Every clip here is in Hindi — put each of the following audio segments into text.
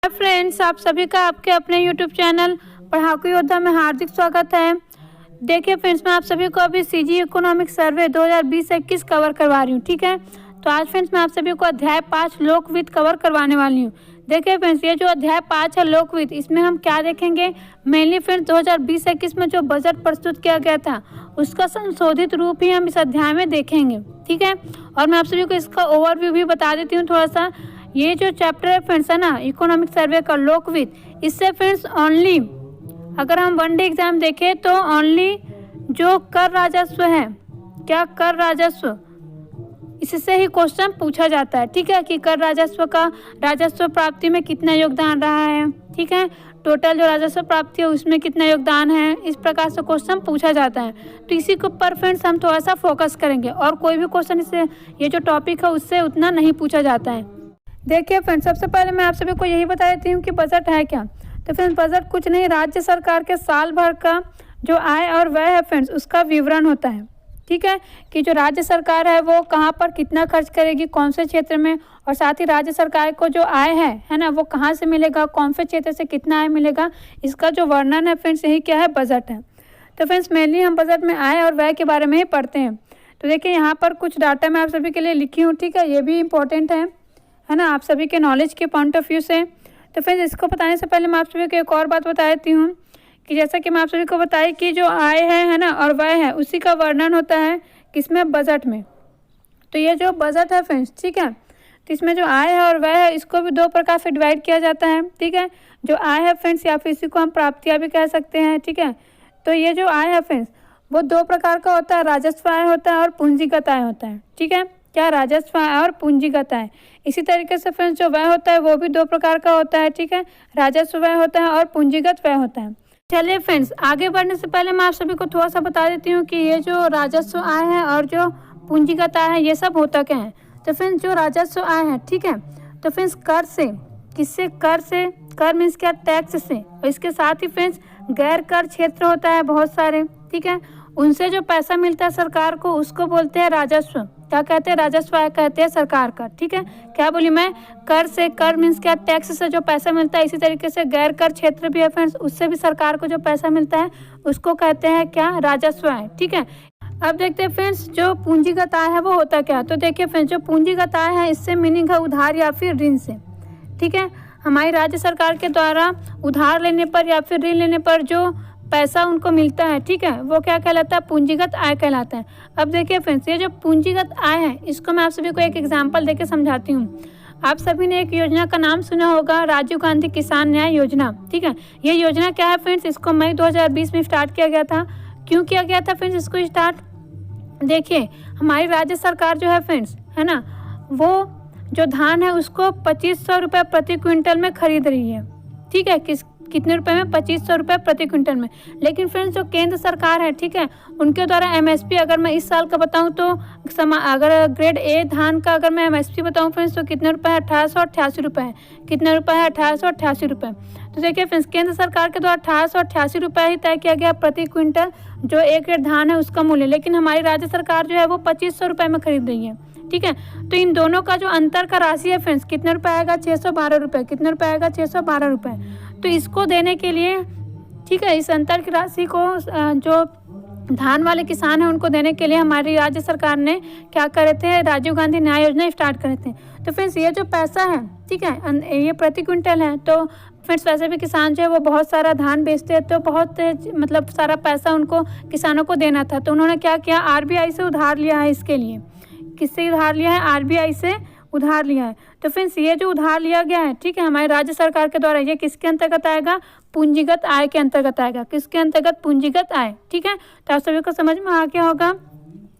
हाय फ्रेंड्स, आप सभी का आपके अपने यूट्यूब चैनल पढ़ाकू योद्धा में हार्दिक स्वागत है। देखिए फ्रेंड्स, मैं आप सभी को अभी सीजी इकोनॉमिक सर्वे 2020-21 कवर करवा रही हूँ। ठीक है, तो आज फ्रेंड्स मैं आप सभी को अध्याय 5 लोकवित्त कवर करवाने वाली हूँ। देखिए फ्रेंड्स, ये जो अध्याय 5 है लोकवित्त, इसमें हम क्या देखेंगे, मेनली फ्रेंड्स 2020-21 में जो बजट प्रस्तुत किया गया था उसका संशोधित रूप ही हम इस अध्याय में देखेंगे। ठीक है, और मैं आप सभी को इसका ओवरव्यू भी बता देती हूँ थोड़ा सा। ये जो चैप्टर है फ्रेंड्स है ना, इकोनॉमिक सर्वे का लोकवित्त, इससे फ्रेंड्स ओनली अगर हम वनडे एग्जाम देखें तो ओनली जो कर राजस्व है, क्या कर राजस्व, इससे ही क्वेश्चन पूछा जाता है। ठीक है, कि कर राजस्व का राजस्व प्राप्ति में कितना योगदान रहा है। ठीक है, टोटल जो राजस्व प्राप्ति है उसमें कितना योगदान है, इस प्रकार से क्वेश्चन पूछा जाता है। तो इसी के ऊपर फ्रेंड्स हम थोड़ा सा फोकस करेंगे, और कोई भी क्वेश्चन इससे ये जो टॉपिक है उससे उतना नहीं पूछा जाता है। देखिए फ्रेंड्स, सबसे पहले मैं आप सभी को यही बता देती हूँ कि बजट है क्या। तो फ्रेंड्स बजट कुछ नहीं, राज्य सरकार के साल भर का जो आय और व्यय है फ्रेंड्स उसका विवरण होता है। ठीक है, कि जो राज्य सरकार है वो कहाँ पर कितना खर्च करेगी, कौन से क्षेत्र में, और साथ ही राज्य सरकार को जो आय है ना, वो कहाँ से मिलेगा, कौन से क्षेत्र से कितना आय मिलेगा, इसका जो वर्णन है फ्रेंड्स यही क्या है, बजट है। तो फ्रेंड्स मेनली हम बजट में आय और व्यय के बारे में ही पढ़ते हैं। तो देखिए यहाँ पर कुछ डाटा मैं आप सभी के लिए लिखी हूँ। ठीक है, ये भी इम्पोर्टेंट है ना, आप सभी के नॉलेज के पॉइंट ऑफ व्यू से। तो फ्रेंड्स इसको बताने से पहले मैं आप सभी को एक और बात बता देती हूँ कि जैसा कि मैं आप सभी को बताई कि जो आय है ना, और व्यय है, उसी का वर्णन होता है किसमें, बजट में। तो ये जो बजट है फ्रेंड्स, ठीक है, तो इसमें जो आय है और व्यय है इसको भी दो प्रकार से डिवाइड किया जाता है। ठीक है, जो आय है फ्रेंड्स, या फिर इसी को हम प्राप्तियाँ भी कह सकते हैं। ठीक है, तो ये जो आय है फ्रेंड्स वो दो प्रकार का होता है, राजस्व आय होता है और पूंजीगत आय होता है। ठीक है, क्या, राजस्व आय और पूंजीगत आय। इसी तरीके से फ्रेंड्स जो व्यय होता है वो भी दो प्रकार का होता है। ठीक है, राजस्व व्यय होता है और पूंजीगत व्यय होता है। चलिए फ्रेंड्स, आगे बढ़ने से पहले मैं आप सभी को थोड़ा सा बता देती हूँ कि ये जो राजस्व आय है और जो पूंजीगत आय है ये सब होता क्या है। तो फ्रेंड्स जो राजस्व आय है, ठीक है, तो फ्रेंड्स कर से, किससे, कर से, कर मीन्स क्या, टैक्स से, और इसके साथ ही फ्रेंड्स गैर कर क्षेत्र होता है बहुत सारे। ठीक है, उनसे जो पैसा मिलता है सरकार को उसको बोलते हैं राजस्व। क्या कहते हैं, राजस्व आय कहते हैं सरकार का। ठीक है, क्या बोली मैं, कर से, कर मीन्स क्या, टैक्स से जो पैसा मिलता है। इसी तरीके से गैर कर क्षेत्र भी है फ्रेंड्स, उससे भी सरकार को जो पैसा मिलता है उसको कहते हैं क्या, राजस्व आय। ठीक है, अब देखते हैं फ्रेंड्स जो पूंजीगत आय है वो होता क्या है। तो देखिए फ्रेंड्स, जो पूंजीगत आय है इससे मीनिंग है उधार या फिर ऋण से। ठीक है, हमारी राज्य सरकार के द्वारा उधार लेने पर या फिर ऋण लेने पर जो पैसा उनको मिलता है, ठीक है, वो क्या कहलाता है, पूंजीगत आय कहलाता है। अब देखिए फ्रेंड्स, ये जो पूंजीगत आय है इसको मैं आप सभी को एक एग्जांपल देके समझाती हूँ। आप सभी ने एक योजना का नाम सुना होगा, राजीव गांधी किसान न्याय योजना। ठीक है, ये योजना क्या है फ्रेंड्स, इसको मई 2020 में स्टार्ट किया गया था। क्यों किया गया था फ्रेंड्स इसको स्टार्ट, देखिए हमारी राज्य सरकार जो है फ्रेंड्स, है ना, वो जो धान है उसको 2500 रुपये प्रति क्विंटल में खरीद रही है। ठीक है, कितने रुपए में, 2500 रुपये प्रति क्विंटल में। लेकिन फ्रेंड्स जो केंद्र सरकार है, ठीक है, उनके द्वारा एमएसपी अगर मैं इस साल का बताऊं तो अगर ग्रेड ए धान का अगर मैं एमएसपी बताऊं फ्रेंड्स तो कितने रुपए है, 1888 रुपये है। कितने रुपए है, 1888 रुपये। तो देखिए फ्रेंड्स, केंद्र सरकार के द्वारा 1888 रुपये ही तय किया गया प्रति क्विंटल जो एक ग्रेड धान है उसका मूल्य। लेकिन हमारी राज्य सरकार जो है वो 2500 रुपये में खरीद रही है। ठीक है, तो इन दोनों का जो अंतर का राशि है फ्रेंड्स कितने रुपए आएगा, 612 रुपये। कितने रुपए आएगा, 612 रुपये। तो इसको देने के लिए, ठीक है, इस अंतर की राशि को जो धान वाले किसान हैं उनको देने के लिए हमारी राज्य सरकार ने क्या करे थे, राजीव गांधी न्याय योजना स्टार्ट करे थे। तो फ्रेंड्स ये जो पैसा है, ठीक है, ये प्रति क्विंटल है। तो फ्रेंड्स वैसे भी किसान जो है वो बहुत सारा धान बेचते हैं, तो बहुत मतलब सारा पैसा उनको किसानों को देना था। तो उन्होंने क्या किया, आरबीआई से उधार लिया है इसके लिए। किससे उधार लिया है, आरबीआई से उधार लिया है। तो फ्रेंड्स ये जो उधार लिया गया है, ठीक है, हमारे राज्य सरकार के द्वारा, ये किसके अंतर्गत आएगा, पूंजीगत आय के अंतर्गत आएगा। किसके अंतर्गत, पूंजीगत आय। ठीक है, तो आप सभी को समझ में आ गया होगा।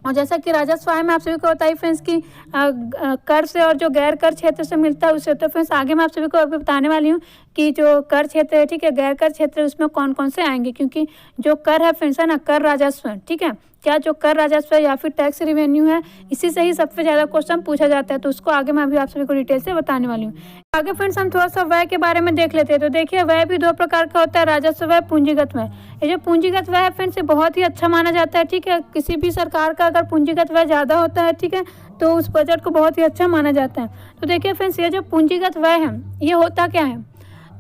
और जैसा कि राजस्व आय में आप सभी को बताइए फ्रेंड्स कि कर से और जो गैर कर क्षेत्र से मिलता है उससे। तो फ्रेंड्स आगे मैं आप सभी को अभी बताने वाली हूँ कि जो कर क्षेत्र है, ठीक है, गैर कर क्षेत्र उसमें कौन कौन से आएंगे। क्योंकि जो कर है फ्रेंड्स है ना, कर राजस्व है, ठीक है, क्या जो कर राजस्व या फिर टैक्स रिवेन्यू है, इसी से ही सबसे ज़्यादा क्वेश्चन पूछा जाता है। तो उसको आगे मैं अभी आप सभी को डिटेल से बताने वाली हूँ। आगे फ्रेंड्स हम थोड़ा सा व्यय के बारे में देख लेते हैं। तो देखिए व्यय भी दो प्रकार का होता है, राजस्व व्यय, पूंजीगत व्यय। ये जो पूंजीगत व्यय है फ्रेंड्स ये बहुत ही अच्छा माना जाता है। ठीक है, किसी भी सरकार का अगर पूंजीगत व्यय ज़्यादा होता है, ठीक है, तो उस बजट को बहुत ही अच्छा माना जाता है। तो देखिए फ्रेंड्स ये जो पूंजीगत व्यय है ये होता क्या है,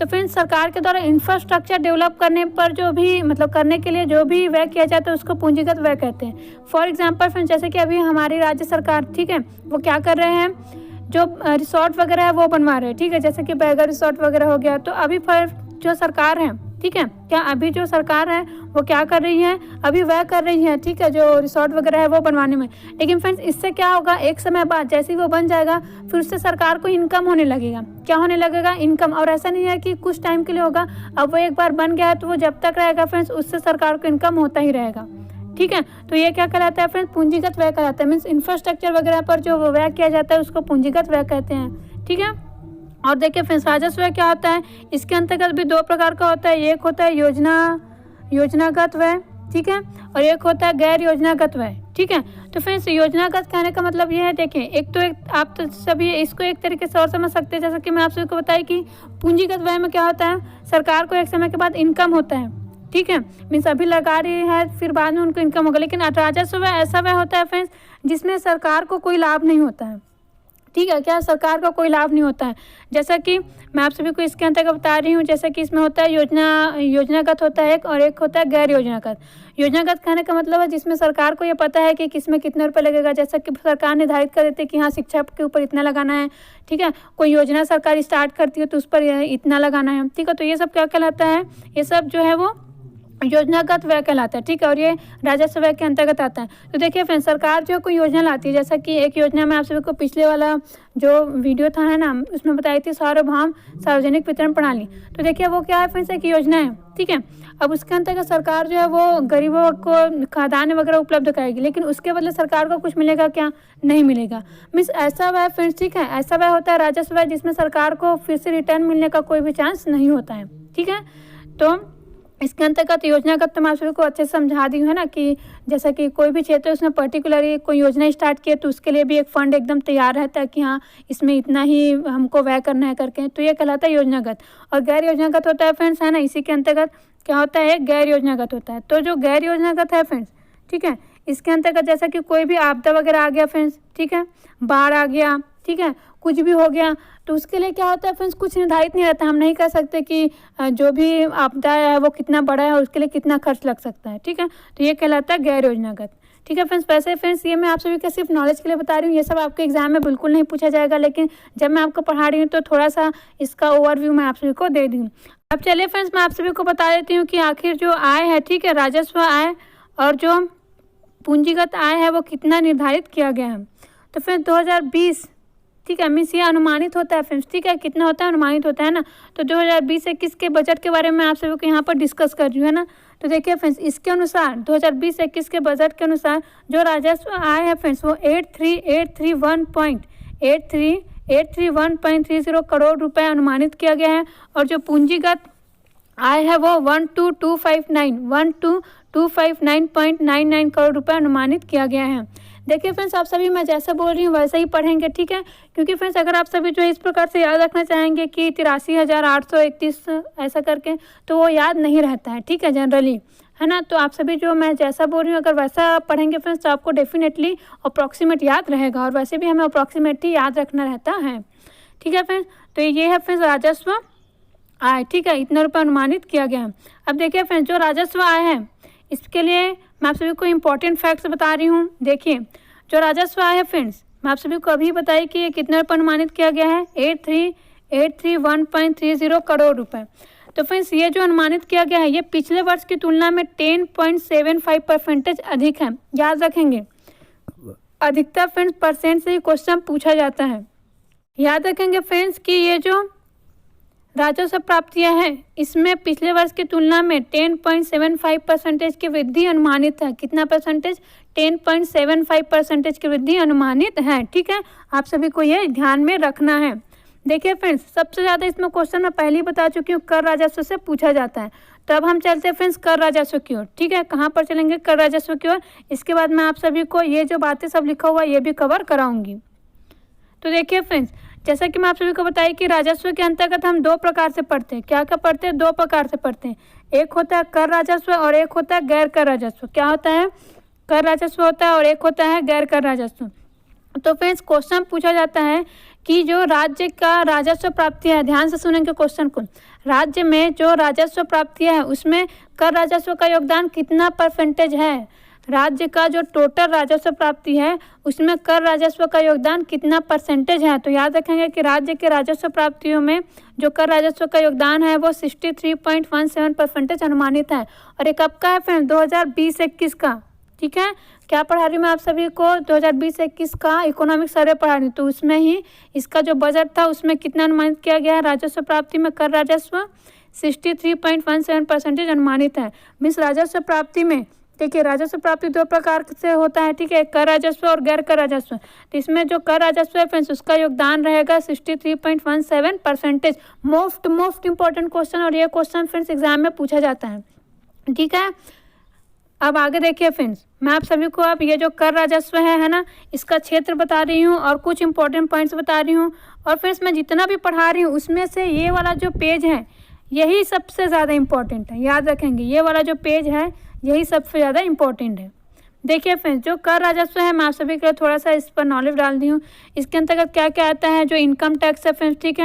तो फ्रेंड्स सरकार के द्वारा इंफ्रास्ट्रक्चर डेवलप करने पर जो भी मतलब करने के लिए जो भी व्यय किया जाता है उसको पूंजीगत व्यय कहते हैं। फॉर एग्जांपल फ्रेंड्स जैसे कि अभी हमारी राज्य सरकार, ठीक है, वो क्या कर रहे हैं, जो रिसोर्ट वगैरह है वो बनवा रहे हैं, ठीक है, जैसे कि बैगर रिसोर्ट वगैरह हो गया। तो अभी जो सरकार है, ठीक है, क्या अभी जो सरकार है वो क्या कर रही है, अभी वह कर रही है, ठीक है, जो रिसोर्ट वगैरह है वो बनवाने में। लेकिन फ्रेंड्स इससे क्या होगा, एक समय बाद जैसे ही वो बन जाएगा फिर उससे सरकार को इनकम होने लगेगा। क्या होने लगेगा, इनकम। और ऐसा नहीं है कि कुछ टाइम के लिए होगा, अब वो एक बार बन गया है तो वो जब तक रहेगा फ्रेंड्स उससे सरकार को इनकम होता ही रहेगा, ठीक है। तो ये क्या कहलाता है फ्रेंड्स, पूंजीगत व्यय कहलाता है। मीन्स इंफ्रास्ट्रक्चर वगैरह पर जो व्यय किया जाता है उसको पूंजीगत व्यय कहते हैं, ठीक है। और देखिए फ्रेंड्स राजस्व व्यय क्या होता है, इसके अंतर्गत भी दो प्रकार का होता है। एक होता है योजनागत व्यय, ठीक है, और एक होता है गैर योजनागत व्यय, ठीक है। तो फ्रेंड्स योजनागत कहने का मतलब ये है, देखिए आप तो सभी इसको एक तरीके से और समझ सकते हैं। जैसा कि मैं आप सभी को बताया कि पूंजीगत व्यय में क्या होता है, सरकार को एक समय के बाद इनकम होता है, ठीक है, मीन्स अभी लगा रही है फिर बाद में उनको इनकम होगा। लेकिन राजस्व व्यय ऐसा व्यय होता है फ्रेंड्स जिसमें सरकार को कोई लाभ नहीं होता है, ठीक है, क्या सरकार का कोई लाभ नहीं होता है। जैसा कि मैं आप सभी को इसके अंतर्गत बता रही हूँ, जैसे कि इसमें होता है योजनागत होता है एक, और एक होता है गैर योजनागत। योजनागत कहने का मतलब है जिसमें सरकार को ये पता है कि किसमें कितने रुपए लगेगा। जैसा कि सरकार निर्धारित कर देती है कि हाँ शिक्षा के ऊपर इतना लगाना है, ठीक है, कोई योजना सरकार स्टार्ट करती है तो उस पर इतना लगाना है, ठीक है। तो ये सब क्या कहलाता है, ये सब जो है वो योजनागत व्यय कहलाता है, ठीक है, और ये राजस्व व्यय के अंतर्गत आता है। तो देखिए फ्रेंड्स सरकार जो कोई योजना लाती है, जैसा कि एक योजना में आप सभी को पिछले वाला जो वीडियो था है ना, उसमें बताई थी सार्वभौम सार्वजनिक वितरण प्रणाली। तो देखिए वो क्या है फ्रेंड्स, एक योजना है, ठीक है। अब उसके अंतर्गत सरकार जो है वो गरीबों को खाद्यान्न वगैरह उपलब्ध कराएगी, लेकिन उसके बदले सरकार को कुछ मिलेगा क्या, नहीं मिलेगा। मीन्स ऐसा व्यय फ्रेंड्स, ठीक है, ऐसा व्यय होता है राजस्व व्यय जिसमें सरकार को फिर से रिटर्न मिलने का कोई भी चांस नहीं होता है, ठीक है। तो इसके अंतर्गत योजनागत तो मैं आप सभी को अच्छे से समझा दी हूँ, है ना, कि जैसा कि कोई भी क्षेत्र उसमें पर्टिकुलरली कोई योजना स्टार्ट किए तो उसके लिए भी एक फंड एकदम तैयार रहता है कि हाँ इसमें इतना ही हमको व्यय करना है करके, तो ये कहलाता है योजनागत। और गैर योजनागत होता है फ्रेंड्स, है ना, इसी के अंतर्गत क्या होता है, गैर योजनागत होता है। तो जो गैर योजनागत है फ्रेंड्स, ठीक है, इसके अंतर्गत जैसा कि कोई भी आपदा वगैरह आ गया फ्रेंड्स, ठीक है, बाढ़ आ गया, ठीक है, कुछ भी हो गया, तो उसके लिए क्या होता है फ्रेंड्स, कुछ निर्धारित नहीं रहता। हम नहीं कह सकते कि जो भी आपदा है वो कितना बड़ा है और उसके लिए कितना खर्च लग सकता है, ठीक है। तो ये कहलाता है गैर योजनागत, ठीक है फ्रेंड्स। वैसे फ्रेंड्स ये मैं आप सभी का सिर्फ नॉलेज के लिए बता रही हूँ, ये सब आपके एग्जाम में बिल्कुल नहीं पूछा जाएगा, लेकिन जब मैं आपको पढ़ा रही हूँ तो थोड़ा सा इसका ओवरव्यू मैं आप सभी को दे दूँ। अब चलिए फ्रेंड्स मैं आप सभी को बता देती हूँ कि आखिर जो आय है, ठीक है, राजस्व आय और जो पूंजीगत आय है वो कितना निर्धारित किया गया है। तो फ्रेंड्स 2020, ठीक है, मीन्स ये अनुमानित होता है फ्रेंड्स, ठीक है, कितना होता है, अनुमानित होता है ना। तो 2020-21 के बजट के बारे में आप सभी को यहाँ पर डिस्कस कर रही हूँ, है ना। तो देखिए फ्रेंड्स इसके अनुसार 2020-21 के बजट के अनुसार जो राजस्व आय है फ्रेंड्स वो 831.30 करोड़ रुपए अनुमानित किया गया है। और जो पूंजीगत आय है वो 12,259.99 करोड़ रुपए अनुमानित किया गया है। देखिए फ्रेंड्स आप सभी मैं जैसा बोल रही हूँ वैसे ही पढ़ेंगे, ठीक है, क्योंकि फ्रेंड्स अगर आप सभी जो इस प्रकार से याद रखना चाहेंगे कि 83,831 ऐसा करके, तो वो याद नहीं रहता है, ठीक है, जनरली, है ना। तो आप सभी जो मैं जैसा बोल रही हूँ अगर वैसा पढ़ेंगे फ्रेंड्स तो आपको डेफिनेटली अप्रॉक्सीमेट याद रहेगा, और वैसे भी हमें अप्रॉक्सीमेट ही याद रखना रहता है, ठीक है फ्रेंड्स। तो ये है फ्रेंड्स राजस्व आय, ठीक है, इतना रुपये अनुमानित किया गया है। अब देखिए फ्रेंड्स जो राजस्व आय है इसके लिए मैं आप सभी को इम्पोर्टेंट फैक्ट्स बता रही हूँ। देखिए जो राजस्व आय है फ्रेंड्स मैं आप सभी को अभी बताई कि ये कितने रुपये अनुमानित किया गया है, 83,831.30 करोड़ रुपए। तो फ्रेंड्स ये जो अनुमानित किया गया है ये पिछले वर्ष की तुलना में 10.75% अधिक है। याद रखेंगे अधिकतर फ्रेंड्स परसेंट से ही क्वेश्चन पूछा जाता है। याद रखेंगे फ्रेंड्स कि ये जो राजस्व प्राप्तियां हैं इसमें पिछले वर्ष की तुलना में 10.75% की वृद्धि अनुमानित है। कितना परसेंटेज, 10.75% की वृद्धि अनुमानित है, ठीक है, आप सभी को ये ध्यान में रखना है। देखिए फ्रेंड्स सबसे ज़्यादा इसमें क्वेश्चन मैं पहले ही बता चुकी हूँ कर राजस्व से पूछा जाता है। तो अब हम चलते हैं फ्रेंड्स कर राजस्व की ओर, ठीक है, कहाँ पर चलेंगे, कर राजस्व की ओर। इसके बाद मैं आप सभी को ये जो बातें सब लिखा हुआ है ये भी कवर कराऊंगी। तो देखिए फ्रेंड्स जैसा कि मैं आप सभी को बताई कि राजस्व के अंतर्गत हम दो प्रकार से पढ़ते हैं। क्या क्या पढ़ते हैं, दो प्रकार से पढ़ते हैं। एक होता है कर राजस्व और एक होता है गैर कर राजस्व। क्या होता है, कर राजस्व होता है और एक होता है गैर कर राजस्व। तो फ्रेंड्स क्वेश्चन पूछा जाता है कि जो राज्य का राजस्व प्राप्ति है, ध्यान से सुनेंगे क्वेश्चन को, राज्य में जो राजस्व प्राप्ति है उसमें कर राजस्व का योगदान कितना परसेंटेज है, राज्य का जो टोटल राजस्व प्राप्ति है उसमें कर राजस्व का योगदान कितना परसेंटेज है। तो याद रखेंगे कि राज्य के राजस्व प्राप्तियों में जो कर राजस्व का योगदान है वो 63.17% अनुमानित है। और ये कब का है फ्रेंड्स, 2020-21 का। ठीक है, क्या पढ़ा रही हूँ मैं आप सभी को, 2020-21 का इकोनॉमिक सर्वे पढ़ा रही हूँ। तो उसमें ही इसका जो बजट था उसमें कितना अनुमानित किया गया है राजस्व प्राप्ति में, कर राजस्व 63.17% अनुमानित है। मीन्स राजस्व प्राप्ति में देखिए, राजस्व प्राप्ति दो प्रकार से होता है। ठीक है, कर राजस्व और गैर कर राजस्व। तो इसमें जो कर राजस्व है फ्रेंड्स उसका योगदान रहेगा 63.17%। मोस्ट इंपॉर्टेंट क्वेश्चन, और ये क्वेश्चन फ्रेंड्स एग्जाम में पूछा जाता है। ठीक है, अब आगे देखिए फ्रेंड्स, मैं आप सभी को अब ये जो कर राजस्व है ना, इसका क्षेत्र बता रही हूँ और कुछ इंपॉर्टेंट पॉइंट्स बता रही हूँ। और फ्रेंड्स मैं जितना भी पढ़ा रही हूँ उसमें से ये वाला जो पेज है यही सबसे ज़्यादा इम्पोर्टेंट है। याद रखेंगे, ये वाला जो पेज है यही सबसे ज़्यादा इम्पोर्टेंट है। देखिए फ्रेंड्स, जो कर राजस्व है मैं आप सभी के लिए थोड़ा सा इस पर नॉलेज डाल दी हूँ। इसके अंतर्गत क्या क्या आता है, जो इनकम टैक्स है फ्रेंड्स, ठीक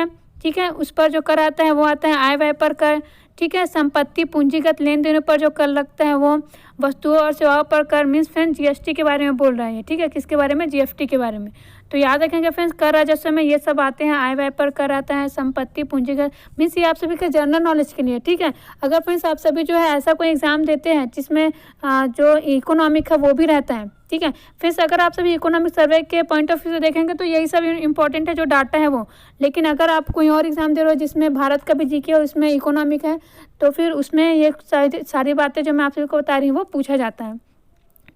है, उस पर जो कर आता है वो आता है आय व्यय पर कर। ठीक है, संपत्ति पूंजीगत लेन देनों पर जो कर लगता है वो, वस्तुओं और सेवाओं पर कर। मीन्स फ्रेंड्स जीएसटी के बारे में बोल रहा है। ठीक है, किसके बारे में, जीएसटी के बारे में। तो याद रखेंगे फ्रेंड्स, कर राजस्व में ये सब आते हैं, आय व्यय पर कर आता है, संपत्ति पूंजीगत। मीन्स ये आप सभी के जनरल नॉलेज के लिए। ठीक है, अगर फ्रेंड्स आप सभी जो है ऐसा कोई एग्जाम देते हैं जिसमें जो इकोनॉमिक है वो भी रहता है। ठीक है, फिर अगर आप सभी इकोनॉमिक सर्वे के पॉइंट ऑफ व्यू से देखेंगे तो यही सब इंपॉर्टेंट है जो डाटा है वो। लेकिन अगर आप कोई और एग्जाम दे रहे हो जिसमें भारत का भी जीके और इसमें इकोनॉमिक है, तो फिर उसमें ये सारी बातें जो मैं आप सभी को बता रही हूँ वो पूछा जाता है।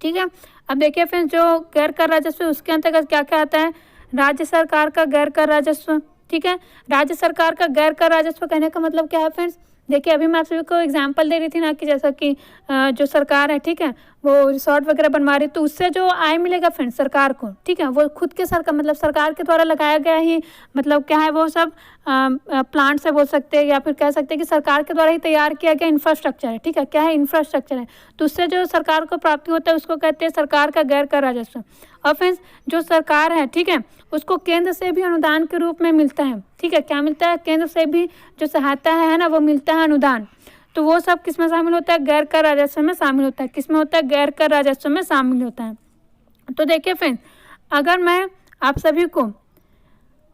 ठीक है, अब देखिए फ्रेंड्स, जो गैर कर राजस्व उसके अंतर्गत क्या क्या आता है, राज्य सरकार का गैर कर राजस्व। ठीक है, राज्य सरकार का गैर कर राजस्व कहने का मतलब क्या है फ्रेंड्स, देखिए अभी मैं आप सभी को एग्जांपल दे रही थी ना कि जैसा कि जो सरकार है, ठीक है, वो रिसोर्ट वगैरह बनवा रही, तो उससे जो आय मिलेगा फ्रेंड्स सरकार को, ठीक है, वो खुद के सरकार मतलब सरकार के द्वारा लगाया गया ही मतलब क्या है, वो सब प्लांट से बोल सकते हैं या फिर कह सकते हैं कि सरकार के द्वारा ही तैयार किया गया इंफ्रास्ट्रक्चर है। ठीक है, क्या है, इंफ्रास्ट्रक्चर है। तो उससे जो सरकार को प्राप्ति होता है उसको कहते हैं सरकार का गैर कर राजस्व। और फ्रेंड्स जो सरकार है, ठीक है, उसको केंद्र से भी अनुदान के रूप में मिलता है। ठीक है, क्या मिलता है, केंद्र से भी जो सहायता है ना वो मिलता है, अनुदान। तो वो सब किस में शामिल होता है, गैर कर राजस्व में शामिल होता है। किस में होता है, गैर कर राजस्व में शामिल होता है। तो देखिए फ्रेंड्स, अगर मैं आप सभी को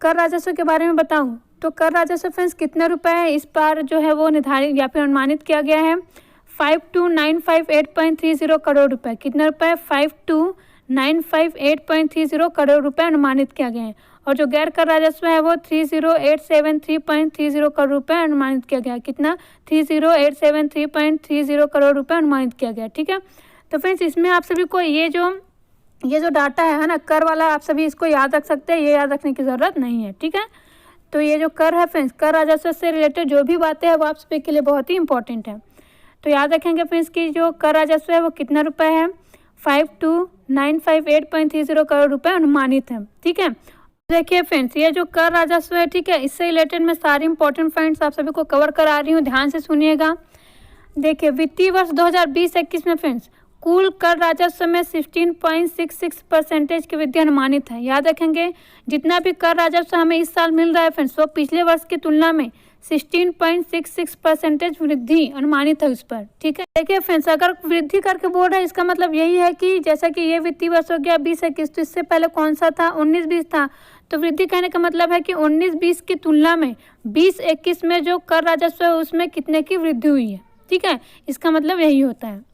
कर राजस्व के बारे में बताऊं तो कर राजस्व फ्रेंड्स कितने रुपए है इस बार जो है वो निर्धारित या फिर अनुमानित किया गया है 52,958.30 करोड़ रुपए। कितने रुपए, 52,958.30 करोड़ रुपए अनुमानित किया गया है। और जो गैर कर राजस्व है वो 30,873.30 करोड़ रुपए अनुमानित किया गया है। कितना, 30,873.30 करोड़ रुपए अनुमानित किया गया। ठीक है, तो फ्रेंड्स इसमें आप सभी को ये जो डाटा है ना कर वाला, आप सभी इसको याद रख सकते हैं, ये याद रखने की ज़रूरत नहीं है। ठीक है, तो ये जो कर है फ्रेंड्स, कर राजस्व से रिलेटेड जो भी बातें हैं वो आप सभी के लिए बहुत ही इंपॉर्टेंट है। तो याद रखेंगे फ्रेंड्स की जो कर राजस्व है वो कितना रुपए है, 52,958.30 करोड़ रुपए अनुमानित है। ठीक है, देखिए फ्रेंड्स ये जो कर राजस्व है, ठीक है, इससे रिलेटेड मैं सारे इंपॉर्टेंट पॉइंट्स आप सभी को कवर करा रही हूँ, ध्यान से सुनिएगा। देखिए वित्तीय वर्ष 2020-21 में फ्रेंड्स कुल कर राजस्व में 16.66% की वृद्धि अनुमानित है। याद रखेंगे जितना भी कर राजस्व हमें इस साल मिल रहा है फ्रेंड्स वो पिछले वर्ष की तुलना में 16.66% वृद्धि अनुमानित है उस पर। ठीक है, देखिए फ्रेंड्स अगर वृद्धि करके बोल रहे हैं इसका मतलब यही है कि जैसा कि ये वित्तीय वर्ष हो गया 20-21, तो इससे पहले कौन सा था, 19-20 था। तो वृद्धि कहने का मतलब है कि 19-20 की तुलना में 20-21 में जो कर राजस्व है उसमें कितने की वृद्धि हुई है। ठीक है, इसका मतलब यही होता है।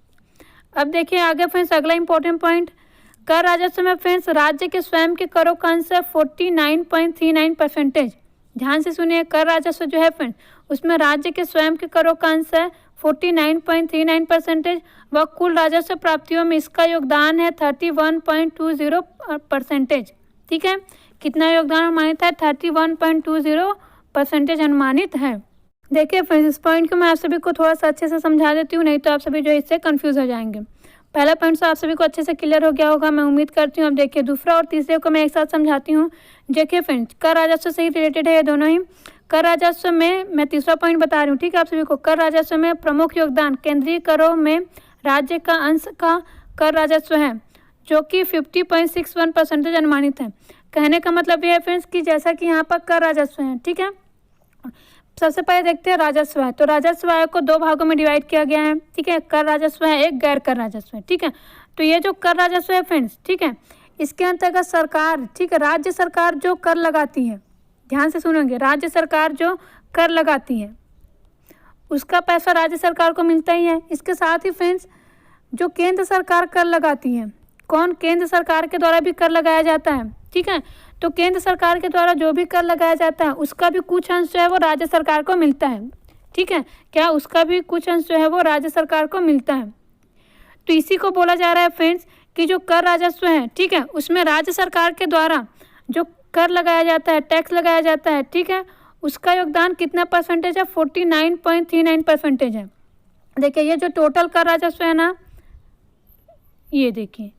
अब देखिए आगे फ्रेंड्स अगला इंपॉर्टेंट पॉइंट, कर राजस्व में फ्रेंड्स राज्य के स्वयं के करों का अंश है 49.39%। ध्यान से सुनिए, कर राजस्व जो है फ्रेंड्स उसमें राज्य के स्वयं के करों का अंश है 49.39% व कुल राजस्व प्राप्तियों में इसका योगदान है 31.20%। ठीक है, कितना योगदान अनुमानित है, 31.20% अनुमानित है। देखिए फ्रेंड्स इस पॉइंट को मैं आप सभी को थोड़ा सा अच्छे से समझा देती हूँ, नहीं तो आप सभी जो इससे कंफ्यूज हो जाएंगे। पहला पॉइंट तो आप सभी को अच्छे से क्लियर हो गया होगा, मैं उम्मीद करती हूँ। अब देखिए दूसरा और तीसरे को मैं एक साथ समझाती हूँ। देखिए फ्रेंड्स कर राजस्व से ही रिलेटेड है ये दोनों ही। कर राजस्व में मैं तीसरा पॉइंट बता रही हूँ, ठीक है, आप सभी को। कर राजस्व में प्रमुख योगदान केंद्रीय करों में राज्य का अंश का कर राजस्व है जो कि 50.61% अनुमानित है। कहने का मतलब ये है फ्रेंड्स कि जैसा कि यहाँ पर कर राजस्व है, ठीक है। सबसे पहले देखते हैं राजस्व आय। तो राजस्व आय को दो भागों में डिवाइड किया गया है, ठीक है। कर राजस्व है, एक गैर कर राजस्व है, ठीक है। तो ये जो कर राजस्व है फ्रेंड्स, ठीक है, इसके अंतर्गत सरकार, ठीक है, राज्य सरकार जो कर लगाती है, ध्यान से सुनेंगे, राज्य सरकार जो कर लगाती है उसका पैसा राज्य सरकार को मिलता ही है। इसके साथ ही फ्रेंड्स जो केंद्र सरकार कर लगाती है, कौन, केंद्र सरकार के द्वारा भी कर लगाया जाता है, ठीक है। तो केंद्र सरकार के द्वारा जो भी कर लगाया जाता है उसका भी कुछ अंश जो है वो राज्य सरकार को मिलता है, ठीक है। क्या, उसका भी कुछ अंश जो है वो राज्य सरकार को मिलता है। तो इसी को बोला जा रहा है फ्रेंड्स कि जो कर राजस्व है, ठीक है, उसमें राज्य सरकार के द्वारा जो कर लगाया जाता है, टैक्स लगाया जाता है, ठीक है, उसका योगदान कितना परसेंटेज है, 49.39% है। देखिए ये जो टोटल कर राजस्व है ना, ये देखिए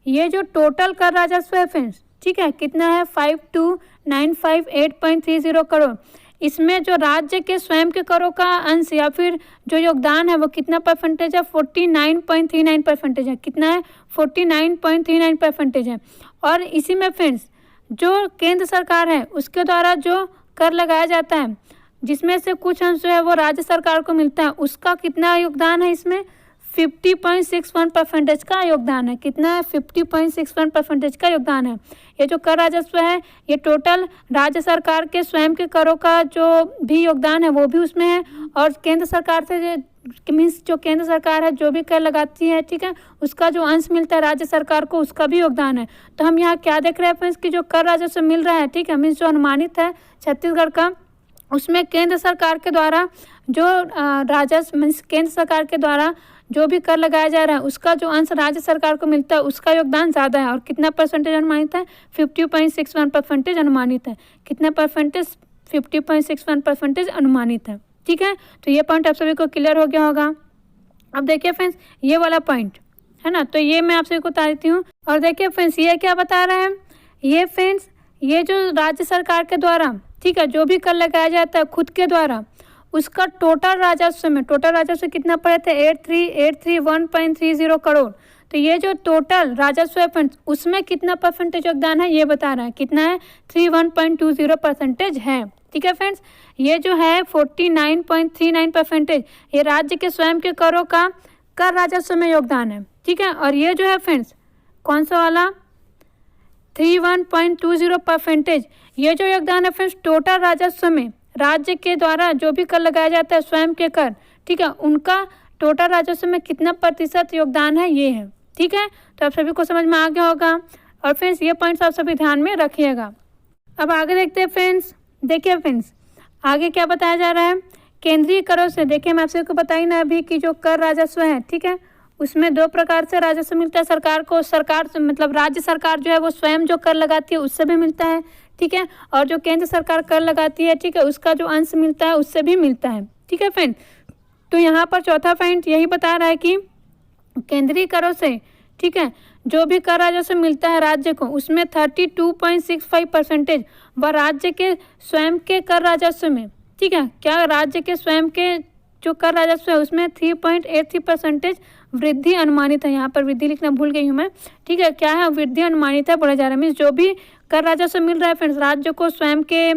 ये जो टोटल कर राजस्व है फ्रेंड्स, ठीक है, कितना है, 52,958.30 करोड़। इसमें जो राज्य के स्वयं के करों का अंश या फिर जो योगदान है वो कितना परसेंटेज है, 49.39% है। कितना है, 49.39% है। और इसी में फ्रेंड्स जो केंद्र सरकार है उसके द्वारा जो कर लगाया जाता है जिसमें से कुछ अंश जो है वो राज्य सरकार को मिलता है, उसका कितना योगदान है, इसमें 50.61% का योगदान है। कितना है, 50.61% का योगदान है। ये जो कर राजस्व है ये टोटल राज्य सरकार के स्वयं के करों का जो भी योगदान है वो भी उसमें है, और केंद्र सरकार से मीन्स जो केंद्र सरकार है जो भी कर लगाती है, ठीक है, उसका जो अंश मिलता है राज्य सरकार को उसका भी योगदान है। तो हम यहाँ क्या देख रहे हैं फ्रेंड्स कि जो कर राजस्व मिल रहा है, ठीक है, मीन्स जो अनुमानित है छत्तीसगढ़ का, उसमें केंद्र सरकार के द्वारा जो राजस्व मीन्स केंद्र सरकार के द्वारा जो भी कर लगाया जा रहा है उसका जो अंश राज्य सरकार को मिलता है उसका योगदान ज़्यादा है। और कितना परसेंटेज अनुमानित है, 50.61% अनुमानित है। कितना परसेंटेज, 50.61% अनुमानित है, ठीक है। तो ये पॉइंट आप सभी को क्लियर हो गया होगा। अब देखिए फ्रेंड्स ये वाला पॉइंट है ना, तो ये मैं आप सभी को बता देती हूँ। और देखिए फ्रेंड्स ये क्या बता रहा है, ये फ्रेंड्स ये जो राज्य सरकार के द्वारा, ठीक है, जो भी कर लगाया जाता है खुद के द्वारा, उसका टोटल राजस्व में, टोटल राजस्व कितना पड़े थे, 83,831.30 करोड़। तो ये जो टोटल राजस्व है फ्रेंड्स उसमें कितना परसेंटेज योगदान है ये बता रहा है। कितना है, 31.20% है, ठीक है फ्रेंड्स। ये जो है 49.39% ये राज्य के स्वयं के करों का कर राजस्व में योगदान है, ठीक है। और ये जो है फ्रेंड्स कौन सा वाला, 31.20%, ये जो योगदान है फ्रेंड्स टोटल राजस्व में राज्य के द्वारा जो भी कर लगाया जाता है स्वयं के कर, ठीक है, उनका टोटल राजस्व में कितना प्रतिशत योगदान है ये है, ठीक है। तो आप सभी को समझ में आ गया होगा। और फ्रेंड्स ये पॉइंट्स आप सभी ध्यान में रखिएगा। अब आगे देखते हैं फ्रेंड्स। देखिए फ्रेंड्स आगे क्या बताया जा रहा है, केंद्रीय करों से। देखिए मैं आप सभी को बताई ना अभी कि जो कर राजस्व है, ठीक है, उसमें दो प्रकार से राजस्व मिलता है सरकार को। सरकार से मतलब राज्य सरकार जो है वो स्वयं जो कर लगाती है उससे भी मिलता है, ठीक है, और जो केंद्र सरकार कर लगाती है, ठीक है, उसका जो अंश मिलता है उससे भी मिलता है, ठीक है फ्रेंड। तो यहाँ पर चौथा पॉइंट यही बता रहा है कि केंद्रीय करों से, ठीक है, जो भी कर राजस्व मिलता है राज्य को उसमें 32.65% व राज्य के स्वयं के कर राजस्व में, ठीक है, क्या राज्य के स्वयं के जो कर राजस्व है उसमें 3.83% वृद्धि अनुमानित है। यहाँ पर वृद्धि लिखना भूल गई हूँ मैं, ठीक है, क्या है, वृद्धि अनुमानित है, बढ़ा जा रहा है। मीन्स जो भी कर राजस्व मिल रहा है फ्रेंड्स राज्य को स्वयं के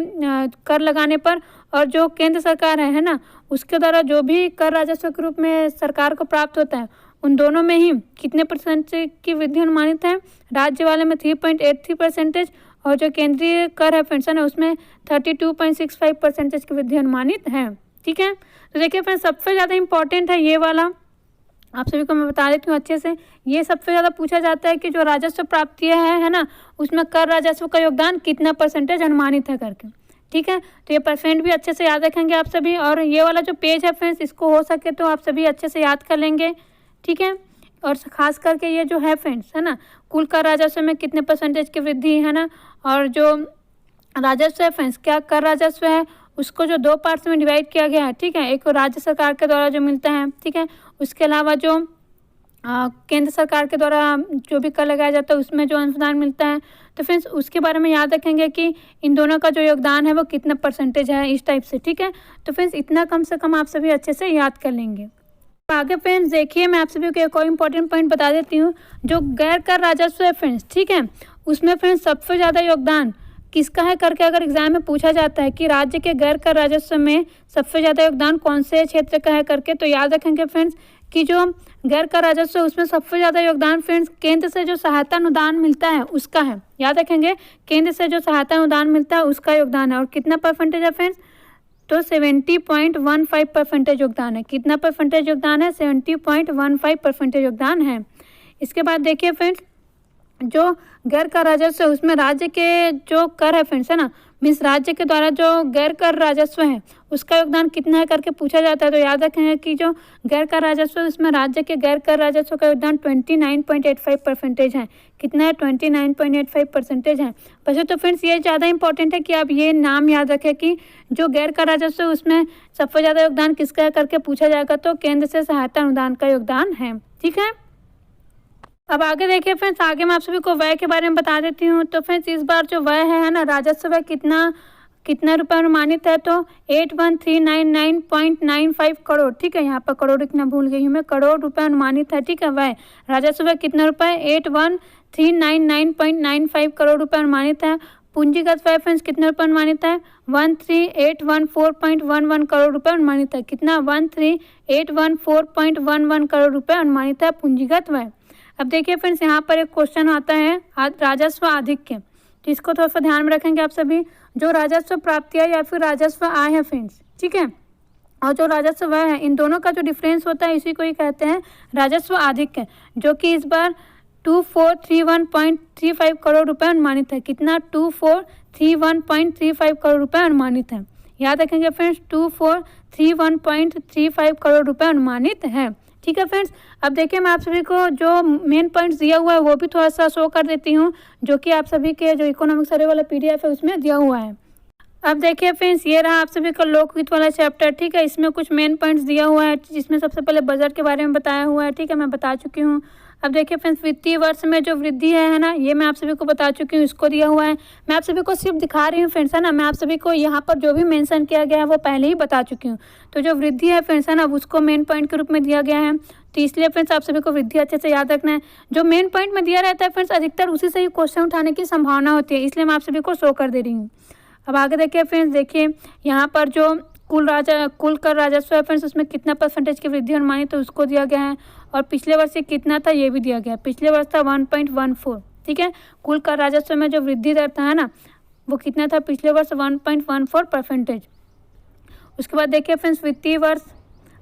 कर लगाने पर, और जो केंद्र सरकार है ना, उसके द्वारा जो भी कर राजस्व के रूप में सरकार को प्राप्त होता है, उन दोनों में ही कितने परसेंट की वृद्धि अनुमानित है, राज्य वाले में 3.83% और जो केंद्रीय कर है फ्रेंड्स है ना उसमें 32.65% की वृद्धि अनुमानित है, ठीक है। तो देखिए फ्रेंड्स सबसे ज़्यादा इंपॉर्टेंट है ये वाला, आप सभी को मैं बता देती हूँ अच्छे से। ये सबसे ज़्यादा पूछा जाता है कि जो राजस्व प्राप्तियाँ है ना, उसमें कर राजस्व का योगदान कितना परसेंटेज अनुमानित है करके, ठीक है। तो ये परसेंट भी अच्छे से याद रखेंगे आप सभी। और ये वाला जो पेज है फ्रेंड्स इसको हो सके तो आप सभी अच्छे से याद कर लेंगे, ठीक है। और खास करके ये जो है फ्रेंड्स है ना, कुल कर राजस्व में कितने परसेंटेज की वृद्धि है ना, और जो राजस्व है फ्रेंड्स, क्या कर राजस्व है उसको जो दो पार्ट्स में डिवाइड किया गया है, ठीक है। एक राज्य सरकार के द्वारा जो मिलता है, ठीक है, उसके अलावा जो केंद्र सरकार के द्वारा जो भी कर लगाया जाता है उसमें जो अनुदान मिलता है। तो फ्रेंड्स उसके बारे में याद रखेंगे कि इन दोनों का जो योगदान है वो कितना परसेंटेज है, इस टाइप से, ठीक है। तो फ्रेंड्स इतना कम से कम आप सभी अच्छे से याद कर लेंगे। आगे फ्रेंड्स देखिए मैं आप सभी को एक और इम्पॉर्टेंट पॉइंट बता देती हूँ। जो गैर कर राजस्व है फ्रेंड्स, ठीक है, उसमें फ्रेंड्स सबसे ज़्यादा योगदान किसका है करके अगर एग्जाम में पूछा जाता है कि राज्य के गैर कर राजस्व में सबसे ज़्यादा योगदान कौन से क्षेत्र का है करके, तो याद रखेंगे फ्रेंड्स कि जो गैर कर राजस्व उसमें सबसे ज़्यादा योगदान फ्रेंड्स केंद्र से जो सहायता अनुदान मिलता है उसका है। याद रखेंगे केंद्र से जो सहायता अनुदान मिलता है उसका योगदान है। और कितना परसेंटेज है फ्रेंड्स, तो 70.15% योगदान है। कितना परसेंटेज योगदान है, 70.15% योगदान है। इसके बाद देखिए फ्रेंड्स जो गैर कर राजस्व है उसमें राज्य के जो कर है फ्रेंड्स है ना, मीन्स राज्य के द्वारा जो गैर कर राजस्व है उसका योगदान कितना है करके पूछा जाता है। तो याद रखेंगे कि जो गैर कर राजस्व उसमें राज्य के गैर कर राजस्व का योगदान 29.85% है। कितना है, 29.85% है। वैसे तो फ्रेंड्स ये ज़्यादा इंपॉर्टेंट है कि आप ये नाम याद रखें कि जो गैर कर राजस्व उसमें सबसे ज़्यादा योगदान किसका है करके पूछा जाएगा, तो केंद्र से सहायता अनुदान का योगदान है। ठीक है, अब आगे देखिए फ्रेंड्स, आगे मैं आप सभी को व्यय के बारे में बता देती हूँ। तो फ्रेंड्स इस बार जो व्यय है ना, राजस्व व्यय कितना रुपये अनुमानित है, तो 81,399.95 करोड़। ठीक है, यहाँ पर करोड़ इतना भूल गई हूँ मैं, करोड़ रुपये अनुमानित है। ठीक है, व्यय राजस्व व्यय कितना रुपये, 81,399.95 करोड़ रुपये अनुमानित है। पूंजीगत व्यय फ्रेंड्स कितने रुपये अनुमानित है, 13,814.11 करोड़ रुपये अनुमानित है। कितना, 13,814.11 करोड़ रुपये अनुमानित है पूंजीगत व्यय। अब देखिए फ्रेंड्स यहाँ पर एक क्वेश्चन आता है राजस्व आधिक्य, तो इसको थोड़ा सा ध्यान में रखेंगे आप सभी। जो राजस्व प्राप्तियाँ या फिर राजस्व आय है फ्रेंड्स, ठीक है, और जो राजस्व व्यय है, इन दोनों का जो डिफरेंस होता है इसी को ही कहते हैं राजस्व आधिक्य, जो कि इस बार 2431.35 करोड़ रुपए अनुमानित है। कितना, 2431.35 करोड़ रुपए अनुमानित है। याद रखेंगे फ्रेंड्स, 2431.35 करोड़ रुपए अनुमानित है। ठीक है फ्रेंड्स, अब देखिए मैं आप सभी को जो मेन पॉइंट्स दिया हुआ है वो भी थोड़ा सा शो कर देती हूँ, जो कि आप सभी के जो इकोनॉमिक सर्वे वाला PDF है उसमें दिया हुआ है। अब देखिए फ्रेंड्स, ये रहा आप सभी का लोकवित्त वाला चैप्टर। ठीक है, इसमें कुछ मेन पॉइंट्स दिया हुआ है, जिसमें सबसे पहले बजट के बारे में बताया हुआ है। ठीक है, मैं बता चुकी हूँ। अब देखिए फ्रेंड्स, वित्तीय वर्ष में जो वृद्धि है ना, ये मैं आप सभी को बता चुकी हूँ, इसको दिया हुआ है। मैं आप सभी को सिर्फ दिखा रही हूँ फ्रेंड्स है ना, मैं आप सभी को यहाँ पर जो भी मेंशन किया गया है वो पहले ही बता चुकी हूँ। तो जो वृद्धि है फ्रेंड्स है ना, उसको मेन पॉइंट के रूप में दिया गया है, तो इसलिए फ्रेंड्स आप सभी को वृद्धि अच्छे से याद रखना है। जो मेन पॉइंट में दिया रहता है फ्रेंड्स, अधिकतर उसी से ही क्वेश्चन उठाने की संभावना होती है, इसलिए मैं आप सभी को शो कर दे रही हूँ। अब आगे देखिए फ्रेंड्स, देखिए यहाँ पर जो कुल कर राजस्व है फ्रेंड्स, उसमें कितना परसेंटेज की वृद्धि अनुमानित है उसको दिया गया है, और पिछले वर्ष से कितना था ये भी दिया गया है। पिछले वर्ष था 1.14। ठीक है, कुल कर राजस्व में जो वृद्धि दर था है ना, वो कितना था पिछले वर्ष, 1.14%। उसके बाद देखिए फ्रेंड्स, वित्तीय वर्ष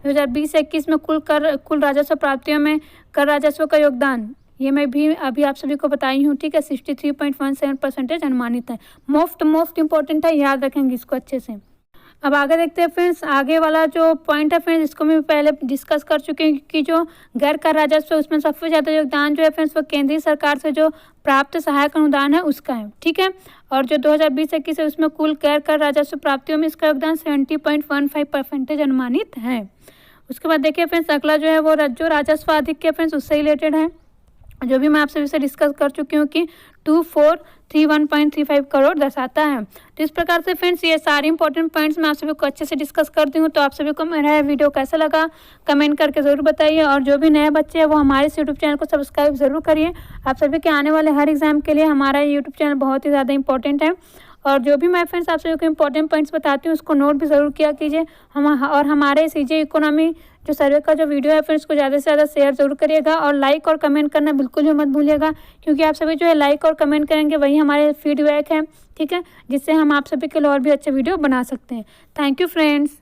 2020-21 में कुल राजस्व प्राप्तियों में कर राजस्व का योगदान, ये मैं भी अभी आप सभी को बताई हूँ। ठीक है, 63.17% अनुमानित है। मोस्ट इंपॉर्टेंट है, याद रखेंगे इसको अच्छे से। अब आगे देखते हैं फ्रेंड्स, आगे वाला जो पॉइंट है फ्रेंड्स, इसको मैं पहले डिस्कस कर चुके हैं कि जो गैर कर राजस्व है उसमें सबसे ज़्यादा योगदान जो है फ्रेंड्स वो केंद्रीय सरकार से जो प्राप्त सहायक अनुदान है उसका है। ठीक है, और जो 2020-21 है उसमें कुल गैर कर राजस्व प्राप्तियों में इसका योगदान 70.15% अनुमानित है। उसके बाद देखिए फ्रेंड्स, अगला जो है वो जो राजस्व आधिक्य फ्रेंड्स उससे रिलेटेड है, जो भी मैं आप सभी से डिस्कस कर चुकी हूँ कि 2431.35 करोड़ दर्शाता है। तो इस प्रकार से फ्रेंड्स ये सारे इंपॉर्टेंट पॉइंट्स मैं आप सभी को अच्छे से डिस्कस करती हूँ। तो आप सभी को मेरा वीडियो कैसा लगा कमेंट करके ज़रूर बताइए, और जो भी नए बच्चे हैं वो हमारे इस यूट्यूब चैनल को सब्सक्राइब ज़रूर करिए। आप सभी के आने वाले हर एग्जाम के लिए हमारा यूट्यूब चैनल बहुत ही ज़्यादा इंपॉर्टेंट है, और जो भी मैं फ्रेंड्स आप सभी को इंपॉर्टेंट पॉइंट्स बताती हूँ उसको नोट भी ज़रूर किया कीजिए। और हमारे सीजे इकोनॉमी जो सर्वे का जो वीडियो है फ्रेंड्स को ज़्यादा से ज़्यादा शेयर जरूर करिएगा, और लाइक और कमेंट करना बिल्कुल भी मत भूलिएगा, क्योंकि आप सभी जो है लाइक और कमेंट करेंगे वही हमारे फीडबैक है। ठीक है, जिससे हम आप सभी के लिए और भी अच्छे वीडियो बना सकते हैं। Thank you friends.